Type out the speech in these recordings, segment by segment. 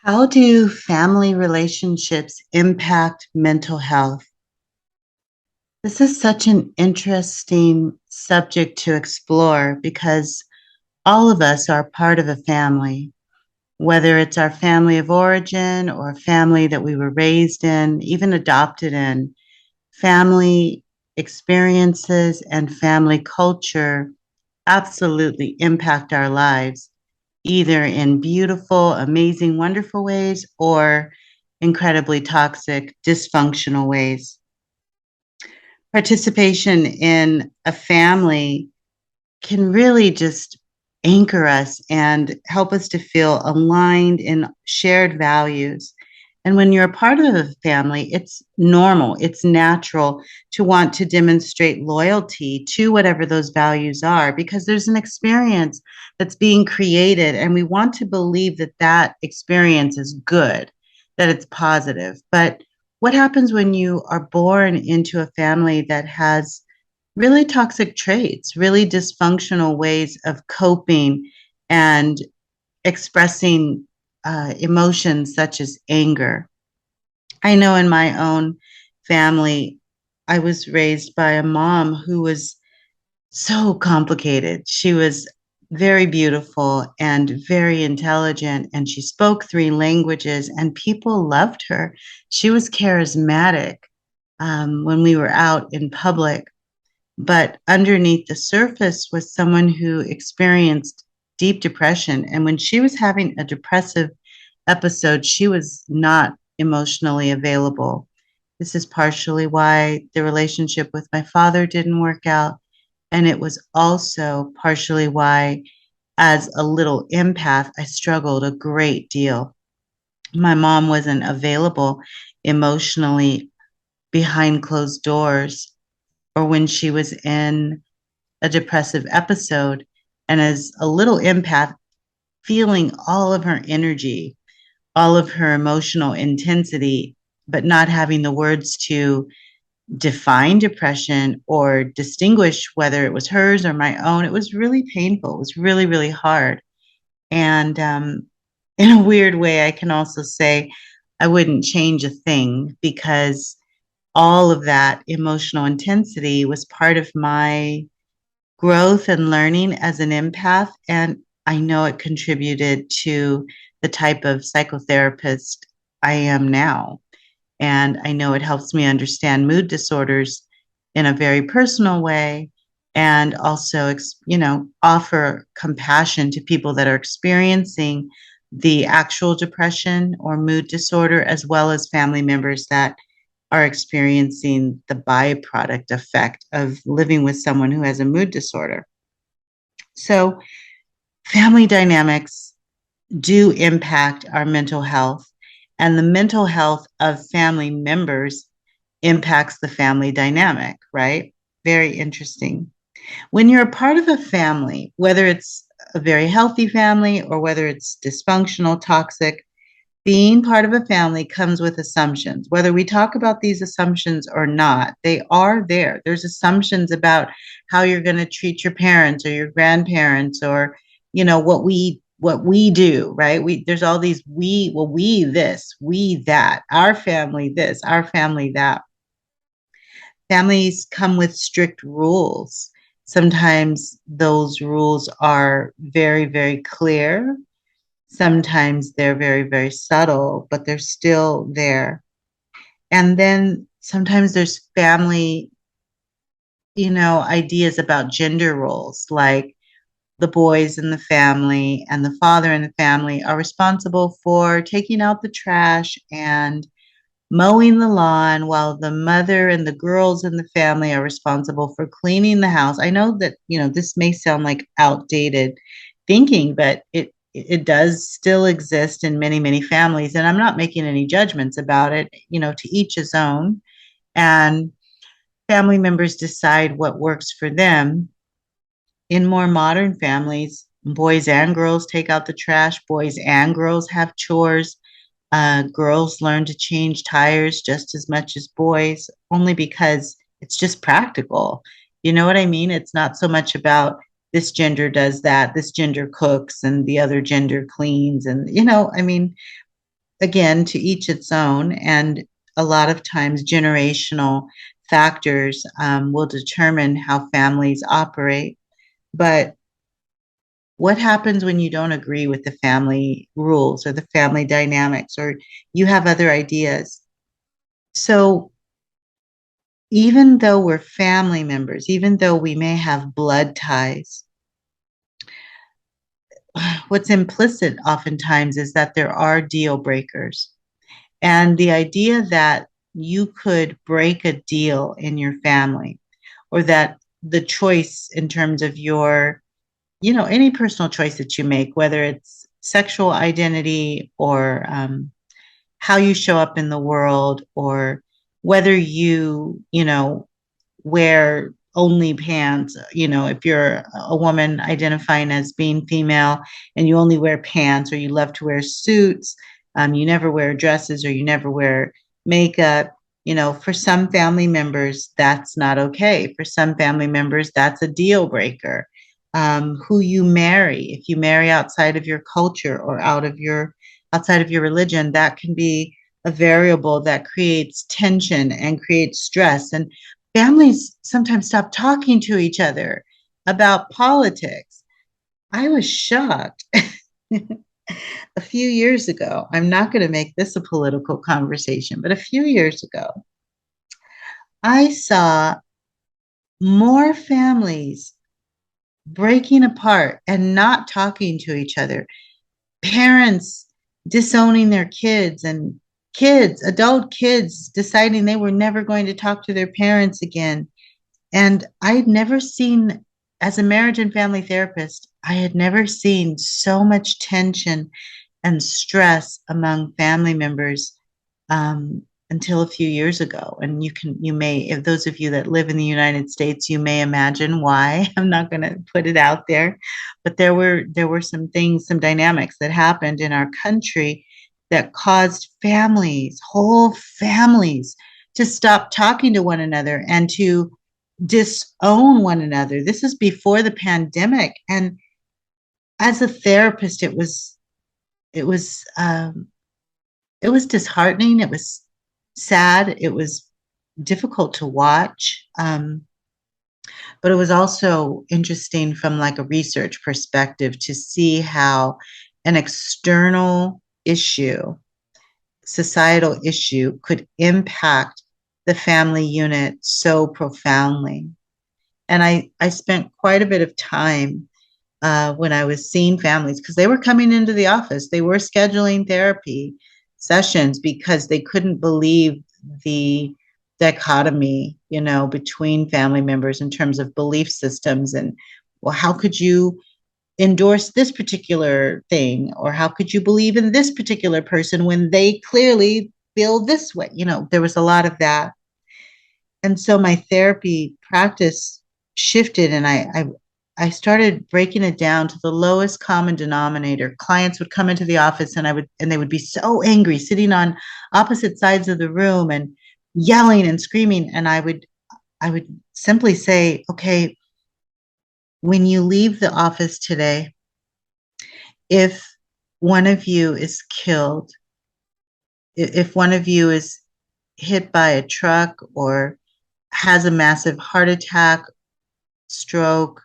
How do family relationships impact mental health? This is such an interesting subject to explore because all of us are part of a family, whether it's our family of origin or a family that we were raised in, even adopted in. Family experiences and family culture absolutely impact our lives, either in beautiful, amazing, wonderful ways or incredibly toxic, dysfunctional ways. Participation in a family can really just anchor us and help us to feel aligned in shared values. And when you're a part of a family, it's normal, it's natural to want to demonstrate loyalty to whatever those values are because there's an experience that's being created, and we want to believe that that experience is good, that it's positive. But what happens when you are born into a family that has really toxic traits, really dysfunctional ways of coping and expressing emotions such as anger? I know in my own family, I was raised by a mom who was so complicated. She was very beautiful and very intelligent, and she spoke three languages, and people loved her. She was charismatic when we were out in public, but underneath the surface was someone who experienced deep depression. And when she was having a depressive episode, she was not emotionally available. This is partially why the relationship with my father didn't work out. And it was also partially why, as a little empath, I struggled a great deal. My mom wasn't available emotionally behind closed doors or when she was in a depressive episode. And as a little empath, feeling all of her energy, all of her emotional intensity, but not having the words to define depression or distinguish whether it was hers or my own, it was really painful. It was really, really hard. And in a weird way, I can also say I wouldn't change a thing because all of that emotional intensity was part of my growth and learning as an empath. And I know it contributed to the type of psychotherapist I am now. And I know it helps me understand mood disorders in a very personal way and also, offer compassion to people that are experiencing the actual depression or mood disorder, as well as family members that are experiencing the byproduct effect of living with someone who has a mood disorder. So, family dynamics do impact our mental health, and the mental health of family members impacts the family dynamic, right? Very interesting. When you're a part of a family, whether it's a very healthy family or whether it's dysfunctional, toxic, being part of a family comes with assumptions. Whether we talk about these assumptions or not, they are there. There's assumptions about how you're going to treat your parents or your grandparents, or what we do, right? There's all these we this, we that, our family this, our family that. Families come with strict rules. Sometimes those rules are very, very clear. Sometimes they're very, very subtle, but they're still there. And then sometimes there's family, ideas about gender roles, like the boys in the family and the father in the family are responsible for taking out the trash and mowing the lawn, while the mother and the girls in the family are responsible for cleaning the house. I know that, this may sound like outdated thinking, but it does still exist in many, many families. And I'm not making any judgments about it, to each his own. And family members decide what works for them. In more modern families, boys and girls take out the trash, boys and girls have chores. Girls learn to change tires just as much as boys, only because it's just practical. You know what I mean? It's not so much about this gender does that, this gender cooks, and the other gender cleans. And, I mean, again, to each its own. And a lot of times, generational factors will determine how families operate. But what happens when you don't agree with the family rules or the family dynamics, or you have other ideas? So, even though we're family members, even though we may have blood ties, what's implicit oftentimes is that there are deal breakers. And the idea that you could break a deal in your family, or that the choice in terms of your, any personal choice that you make, whether it's sexual identity or how you show up in the world, or whether you wear only pants, if you're a woman identifying as being female and you only wear pants, or you love to wear suits, you never wear dresses, or you never wear makeup. For some family members, that's not okay. For some family members, that's a deal breaker. Who you marry, if you marry outside of your culture or outside of your religion, that can be a variable that creates tension and creates stress. And families sometimes stop talking to each other about politics. I was shocked a few years ago. I'm not going to make this a political conversation, but a few years ago, I saw more families breaking apart and not talking to each other, parents disowning their kids, and adult kids deciding they were never going to talk to their parents again. And I'd never seen, as a marriage and family therapist, I had never seen so much tension and stress among family members until a few years ago. And you may, if those of you that live in the United States, you may imagine why. I'm not going to put it out there, but there were some things, some dynamics that happened in our country that caused families, whole families, to stop talking to one another and to disown one another. This is before the pandemic, and as a therapist, it was it was disheartening. It was sad. It was difficult to watch, but it was also interesting from like a research perspective to see how an external issue, societal issue, could impact the family unit so profoundly. And I spent quite a bit of time when I was seeing families, because they were coming into the office. They were scheduling therapy sessions because they couldn't believe the dichotomy, between family members in terms of belief systems. And, well, how could you endorse this particular thing? Or how could you believe in this particular person when they clearly feel this way? There was a lot of that. And so my therapy practice shifted, and I started breaking it down to the lowest common denominator. Clients would come into the office, and they would be so angry, sitting on opposite sides of the room and yelling and screaming. And I would simply say, okay, when you leave the office today, if one of you is killed, if one of you is hit by a truck or has a massive heart attack, stroke,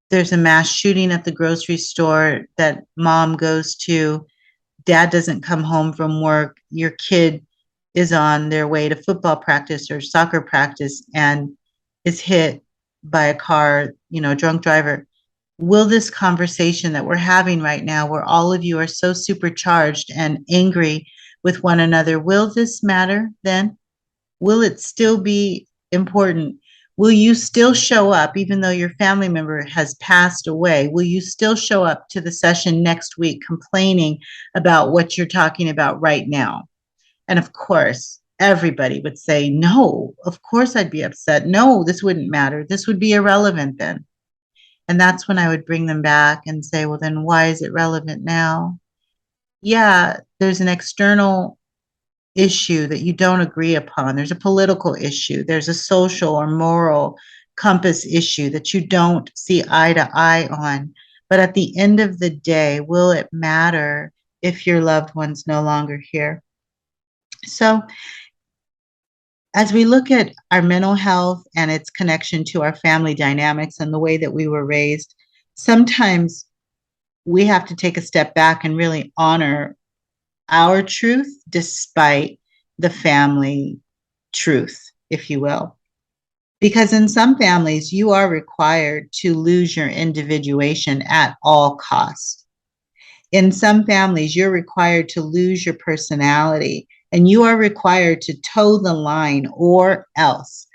there's a mass shooting at the grocery store that mom goes to, dad doesn't come home from work, your kid is on their way to football practice or soccer practice and is hit by a car, drunk driver. Will this conversation that we're having right now, where all of you are so supercharged and angry with one another, will this matter then? Will it still be important? Will you still show up even though your family member has passed away? Will you still show up to the session next week complaining about what you're talking about right now? And of course, everybody would say, no, of course I'd be upset. No, this wouldn't matter. This would be irrelevant then. And that's when I would bring them back and say, well, then why is it relevant now? Yeah, there's an external issue that you don't agree upon. There's a political issue. There's a social or moral compass issue that you don't see eye to eye on. But at the end of the day, will it matter if your loved one's no longer here. So, as we look at our mental health and its connection to our family dynamics and the way that we were raised, sometimes we have to take a step back and really honor our truth despite the family truth, if you will. Because in some families, you are required to lose your individuation at all costs. In some families, you're required to lose your personality and you are required to toe the line or else.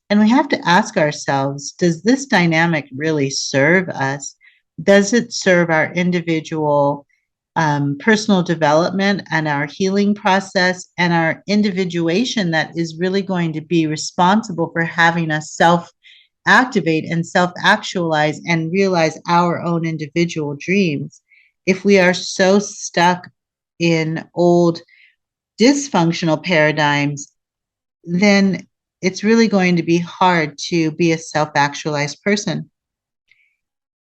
And we have to ask ourselves, does this dynamic really serve us? Does it serve our individual personal development and our healing process and our individuation that is really going to be responsible for having us self activate and self actualize and realize our own individual dreams? If we are so stuck in old dysfunctional paradigms, then it's really going to be hard to be a self actualized person.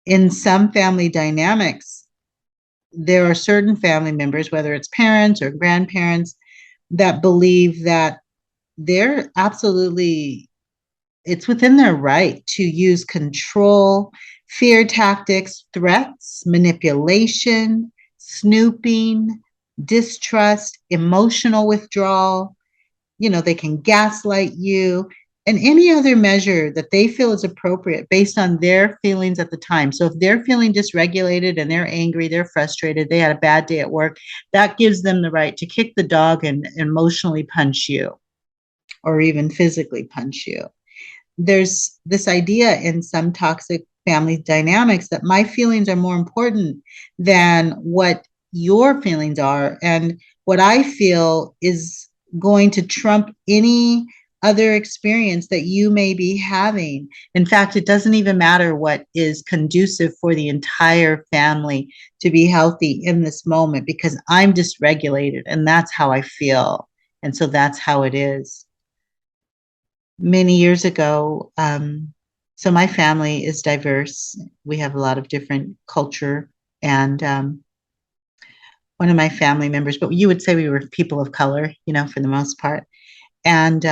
In some family dynamics, there are certain family members, whether it's parents or grandparents, that believe that they're absolutely, it's within their right to use control, fear tactics, threats, manipulation, snooping, distrust, emotional withdrawal. They can gaslight you and any other measure that they feel is appropriate based on their feelings at the time. So if they're feeling dysregulated and they're angry, they're frustrated, they had a bad day at work, that gives them the right to kick the dog and emotionally punch you or even physically punch you. There's this idea in some toxic family dynamics that my feelings are more important than what your feelings are. And what I feel is going to trump any other experience that you may be having. In fact, it doesn't even matter what is conducive for the entire family to be healthy in this moment because I'm dysregulated and that's how I feel. And so that's how it is. Many years ago, so my family is diverse. We have a lot of different culture. And one of my family members, but you would say we were people of color, for the most part. And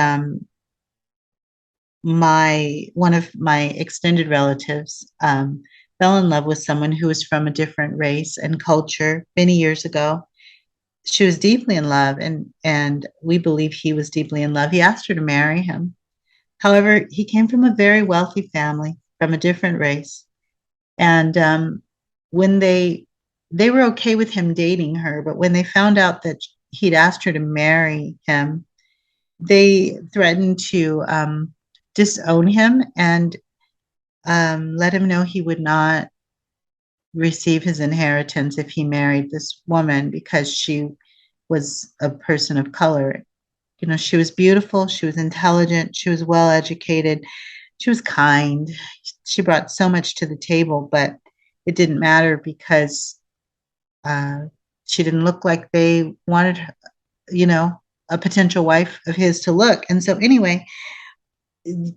one of my extended relatives fell in love with someone who was from a different race and culture many years ago. She was deeply in love, and we believe he was deeply in love. He asked her to marry him. However, he came from a very wealthy family, from a different race. And when they were okay with him dating her, but when they found out that he'd asked her to marry him, they threatened to disown him and let him know he would not receive his inheritance if he married this woman because she was a person of color. She was beautiful, she was intelligent, she was well educated, she was kind. She brought so much to the table, but it didn't matter because she didn't look like they wanted, a potential wife of his to look. And so, anyway,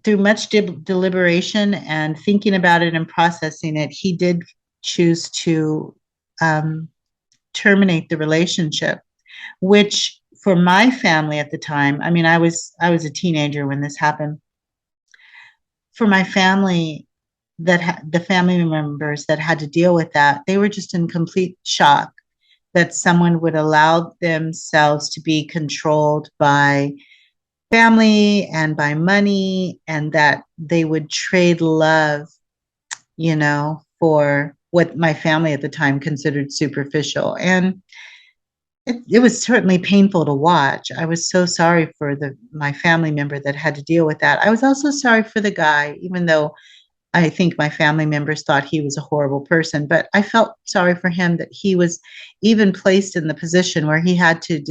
through much deliberation and thinking about it and processing it, he did choose to terminate the relationship, which for my family at the time, I mean, I was a teenager when this happened. For my family, the family members that had to deal with that, they were just in complete shock that someone would allow themselves to be controlled by family and by money, and that they would trade love, for what my family at the time considered superficial. And it was certainly painful to watch. I was so sorry for my family member that had to deal with that. I was also sorry for the guy, even though I think my family members thought he was a horrible person, but I felt sorry for him that he was even placed in the position where he had to,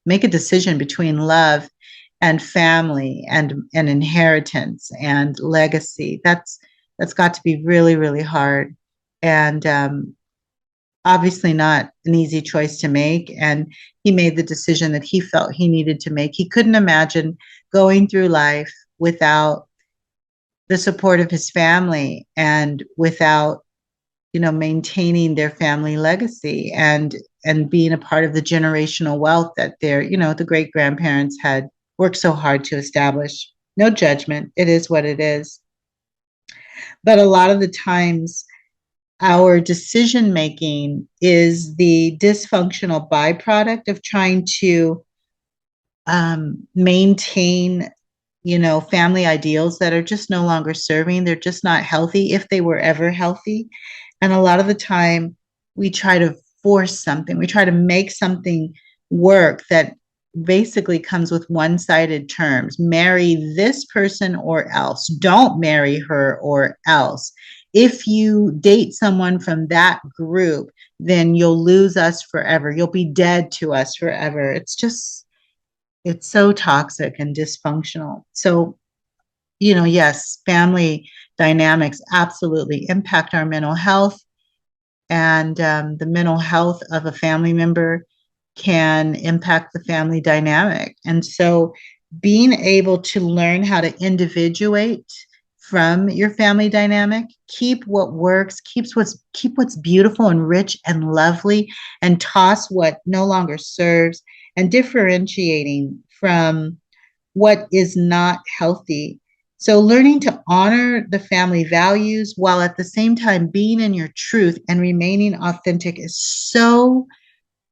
make a decision between love and family and inheritance and legacy. That's got to be really, really hard. And obviously not an easy choice to make. And he made the decision that he felt he needed to make. He couldn't imagine going through life without the support of his family and without, maintaining their family legacy. And and being a part of the generational wealth that the great grandparents had worked so hard to establish. No judgment. It is what it is. But a lot of the times, our decision making is the dysfunctional byproduct of trying to maintain, family ideals that are just no longer serving. They're just not healthy if they were ever healthy. And a lot of the time, we try to force something, we try to make something work that basically comes with one-sided terms. Marry this person or else. Don't marry her or else. If you date someone from that group, then you'll lose us forever. You'll be dead to us forever. It's so toxic and dysfunctional. So, yes, family dynamics absolutely impact our mental health, and the mental health of a family member can impact the family dynamic. And so, being able to learn how to individuate from your family dynamic, keep what works, keep what's beautiful and rich and lovely, and toss what no longer serves, and differentiating from what is not healthy. So, learning to honor the family values while at the same time being in your truth and remaining authentic is so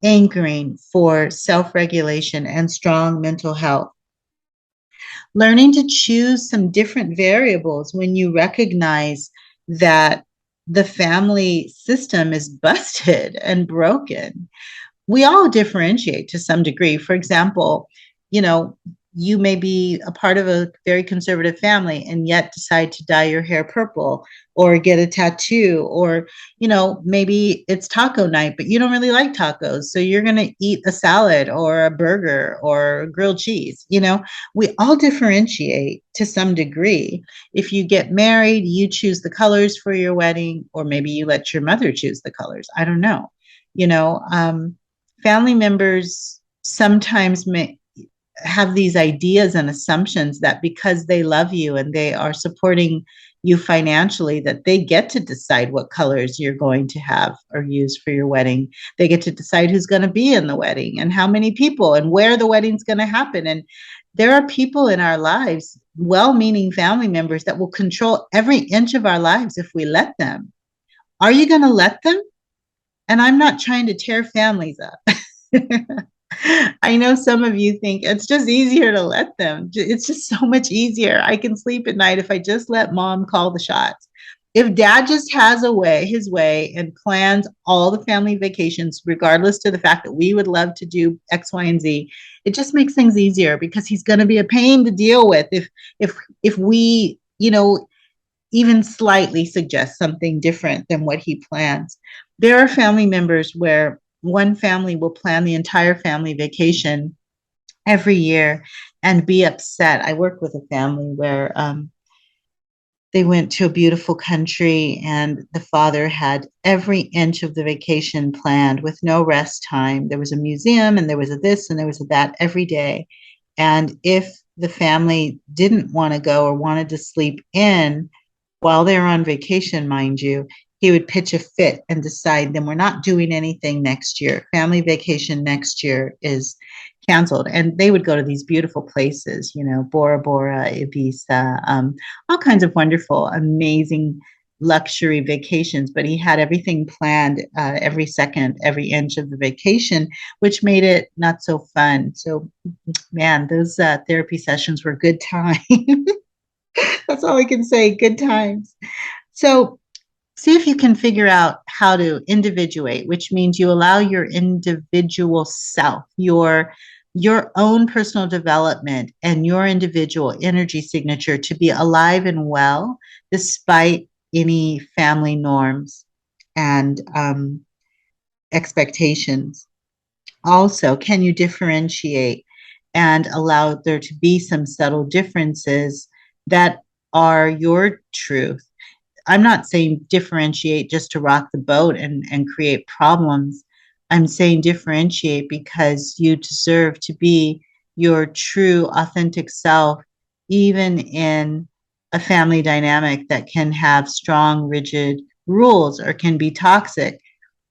anchoring for self regulation and strong mental health. Learning to choose some different variables when you recognize that the family system is busted and broken. We all differentiate to some degree. For example, you know, you may be a part of a very conservative family and yet decide to dye your hair purple or get a tattoo, or, maybe it's taco night, but you don't really like tacos. So you're going to eat a salad or a burger or grilled cheese. We all differentiate to some degree. If you get married, you choose the colors for your wedding, or maybe you let your mother choose the colors. I don't know. Family members sometimes may have these ideas and assumptions that because they love you and they are supporting you financially, that they get to decide what colors you're going to have or use for your wedding. They get to decide who's going to be in the wedding and how many people and where the wedding's going to happen. And there are people in our lives, well-meaning family members, that will control every inch of our lives if we let them. Are you going to let them? And I'm not trying to tear families up. I know some of you think it's just easier to let them. It's just so much easier. I can sleep at night if I just let mom call the shots. If dad just has his way, and plans all the family vacations, regardless to the fact that we would love to do X, Y, and Z, it just makes things easier because he's going to be a pain to deal with if we, even slightly suggest something different than what he plans. There are family members where one family will plan the entire family vacation every year and be upset. I work with a family where they went to a beautiful country and the father had every inch of the vacation planned with no rest time. There was a museum and there was a this and there was a that every day. And if the family didn't want to go or wanted to sleep in while they were on vacation, mind you, he would pitch a fit and decide, then we're not doing anything next year. Family vacation next year is canceled. And they would go to these beautiful places, Bora Bora, Ibiza, all kinds of wonderful, amazing luxury vacations. But he had everything planned, every second, every inch of the vacation, which made it not so fun. So, man, those therapy sessions were good time. That's all I can say, good times. So, see if you can figure out how to individuate, which means you allow your individual self, your own personal development and your individual energy signature to be alive and well despite any family norms and expectations. Also, can you differentiate and allow there to be some subtle differences that are your truth? I'm not saying differentiate just to rock the boat and create problems. I'm saying differentiate because you deserve to be your true, authentic self, even in a family dynamic that can have strong, rigid rules or can be toxic.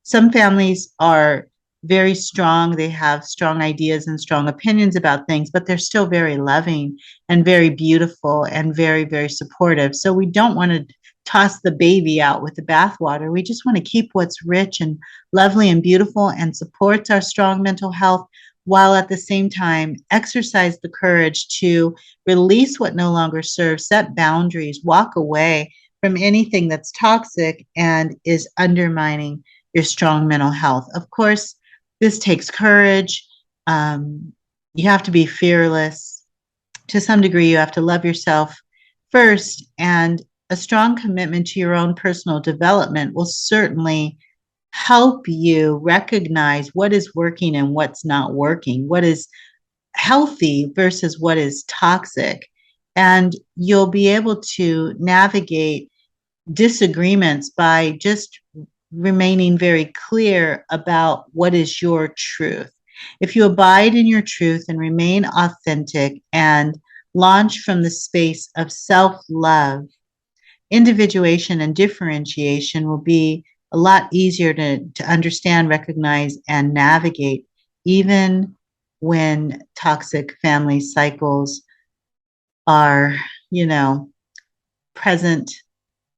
Some families are very strong. They have strong ideas and strong opinions about things, but they're still very loving and very beautiful and very, very supportive. So we don't want to toss the baby out with the bathwater. We just want to keep what's rich and lovely and beautiful and supports our strong mental health, while at the same time exercise the courage to release what no longer serves, set boundaries, walk away from anything that's toxic and is undermining your strong mental health. Of course, this takes courage. You have to be fearless. To some degree, you have to love yourself first, and a strong commitment to your own personal development will certainly help you recognize what is working and what's not working, what is healthy versus what is toxic. And you'll be able to navigate disagreements by just remaining very clear about what is your truth. If you abide in your truth and remain authentic and launch from the space of self love, individuation and differentiation will be a lot easier to understand, recognize, and navigate, even when toxic family cycles are, you know, present,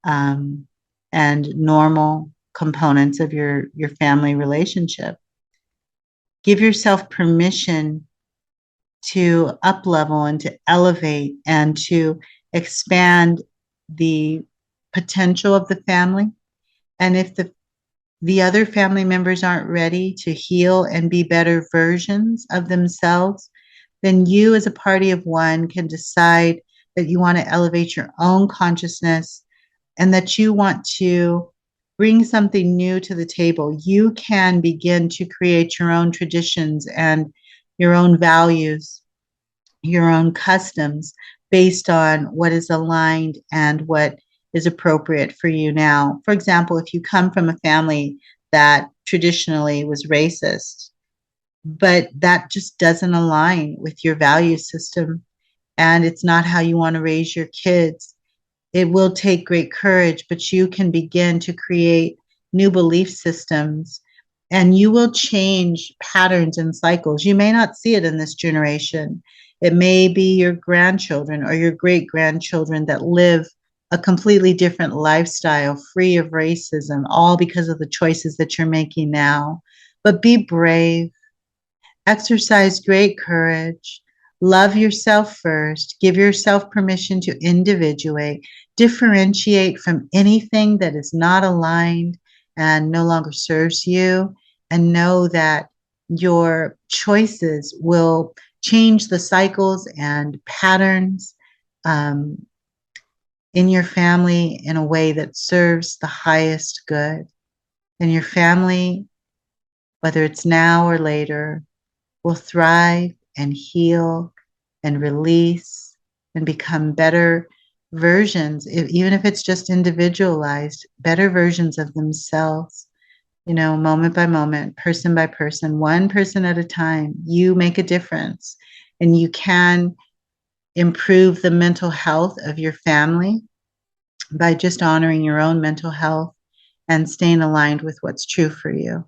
um, and normal components of your family relationship. Give yourself permission to up level and to elevate and to expand the potential of the family. And if the other family members aren't ready to heal and be better versions of themselves, then you as a party of one can decide that you want to elevate your own consciousness and that you want to bring something new to the table. You can begin to create your own traditions and your own values, your own customs based on what is aligned and what is appropriate for you now. For example, if you come from a family that traditionally was racist, but that just doesn't align with your value system and it's not how you want to raise your kids, it will take great courage, but you can begin to create new belief systems and you will change patterns and cycles. You may not see it in this generation. It may be your grandchildren or your great grandchildren that live a completely different lifestyle, free of racism, all because of the choices that you're making now. But be brave, exercise great courage, love yourself first, give yourself permission to individuate, differentiate from anything that is not aligned and no longer serves you, and know that your choices will change the cycles and patterns um, in your family in a way that serves the highest good. And your family, whether it's now or later, will thrive and heal and release and become better versions, even if it's just individualized, better versions of themselves, moment by moment, person by person, one person at a time. You make a difference and you can improve the mental health of your family by just honoring your own mental health and staying aligned with what's true for you.